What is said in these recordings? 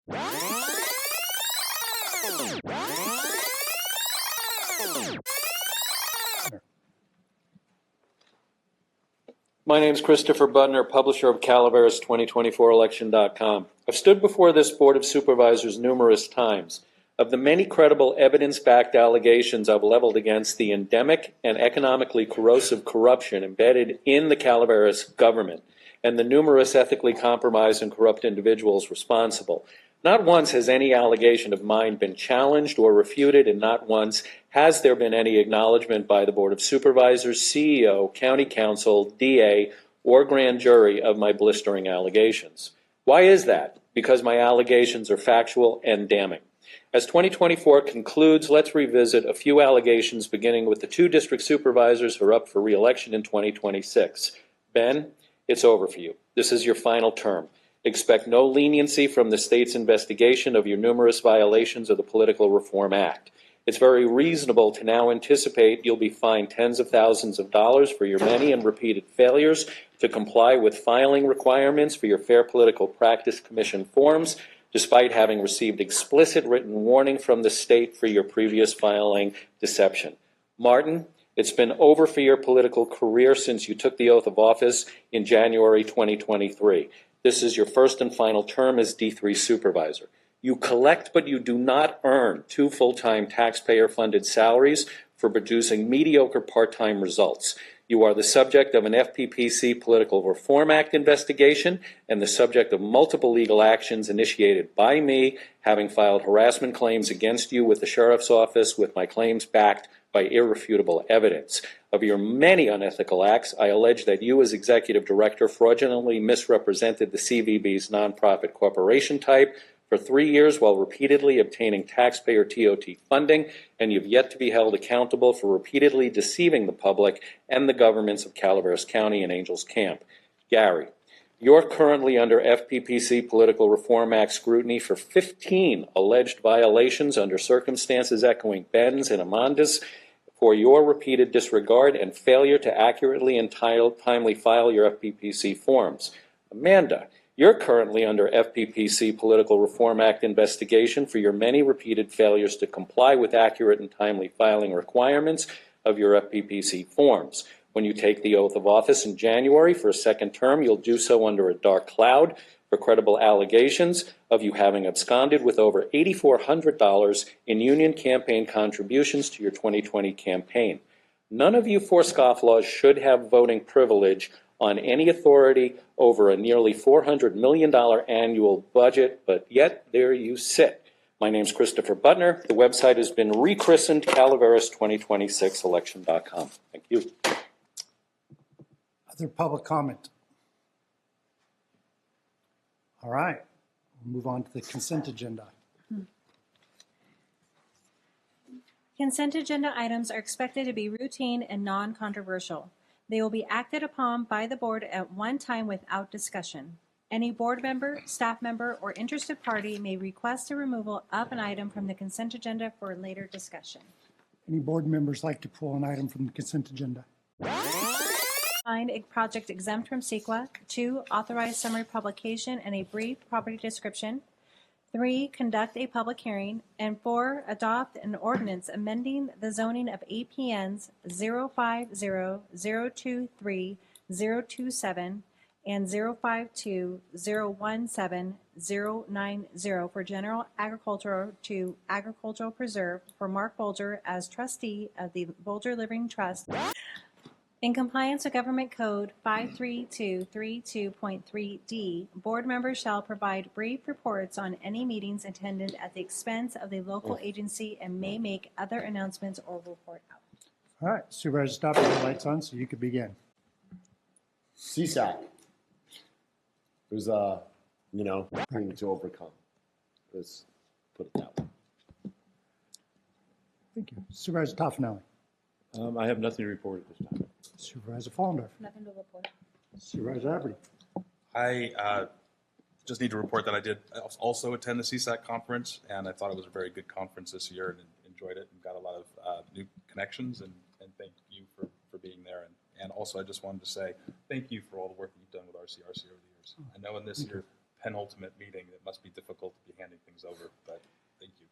My name is Christopher Butner, publisher of Calaveras 2024election.com. I've stood before this Board of Supervisors numerous times. Of the many credible evidence-backed allegations I've leveled against the endemic and economically corrosive corruption embedded in the Calaveras government and the numerous ethically compromised and corrupt individuals responsible, not once has any allegation of mine been challenged or refuted, and not once has there been any acknowledgement by the Board of Supervisors, CEO, County Counsel, DA, or Grand Jury of my blistering allegations. Why is that? Because my allegations are factual and damning. As 2024 concludes, let's revisit a few allegations, beginning with the 2 district supervisors who are up for re-election in 2026. Ben, it's over for you. This is your final term. Expect no leniency from the state's investigation of your numerous violations of the Political Reform Act. It's very reasonable to now anticipate you'll be fined tens of thousands of dollars for your many and repeated failures to comply with filing requirements for your Fair Political Practice Commission forms, despite having received explicit written warning from the state for your previous filing deception. Martin, it's been over for your political career since you took the oath of office in January 2023. This is your first and final term as D3 supervisor. You collect, but you do not earn 2 full-time taxpayer-funded salaries for producing mediocre part-time results. You are the subject of an FPPC Political Reform Act investigation and the subject of multiple legal actions initiated by me, having filed harassment claims against you with the Sheriff's Office, with my claims backed by irrefutable evidence. Of your many unethical acts, I allege that you as executive director fraudulently misrepresented the CVB's nonprofit corporation type for 3 years while repeatedly obtaining taxpayer TOT funding, and you've yet to be held accountable for repeatedly deceiving the public and the governments of Calaveras County and Angels Camp. Gary, you're currently under FPPC Political Reform Act scrutiny for 15 alleged violations under circumstances echoing Ben's and Amanda's for your repeated disregard and failure to accurately and timely file your FPPC forms. Amanda, you're currently under FPPC Political Reform Act investigation for your many repeated failures to comply with accurate and timely filing requirements of your FPPC forms. When you take the oath of office in January for a second term, you'll do so under a dark cloud for credible allegations of you having absconded with over $8,400 in union campaign contributions to your 2020 campaign. None of you four scofflaws should have voting privilege on any authority over a nearly $400 million annual budget, but yet there you sit. My name's Christopher Butner. The website has been rechristened Calaveras2026election.com. Thank you. Other public comment? All right, we'll move on to the consent agenda. Consent agenda items are expected to be routine and non-controversial. They will be acted upon by the board at one time without discussion. Any board member, staff member, or interested party may request a removal of an item from the consent agenda for later discussion. Any board members like to pull an item from the consent agenda? Find a project exempt from CEQA. 2, authorize summary publication and a brief property description. 3, conduct a public hearing. And 4, adopt an ordinance amending the zoning of APNs 050-023-027 and 052-017-090 for general agricultural to agricultural preserve for Mark Bolger as trustee of the Bolger Living Trust. In compliance with Government Code 53232.3D, board members shall provide brief reports on any meetings attended at the expense of the local agency and may make other announcements or report out. All right, Supervisor Stopper, the light's on, so you could begin. CSAC. There's thing to overcome. Let's put it that way. Thank you. Supervisor Toffenelli. I have nothing to report at this time. Supervisor Fallendorf. Nothing to report. Supervisor Aberty. I just need to report that I did also attend the CSAC conference, and I thought it was a very good conference this year and enjoyed it and got a lot of new connections, and thank you for being there. And also I just wanted to say thank you for all the work that you've done with RCRC over the years. I know in this your penultimate meeting. It must be difficult to be handing things over, but thank you.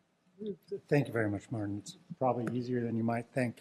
Thank you very much, Martin. It's probably easier than you might think.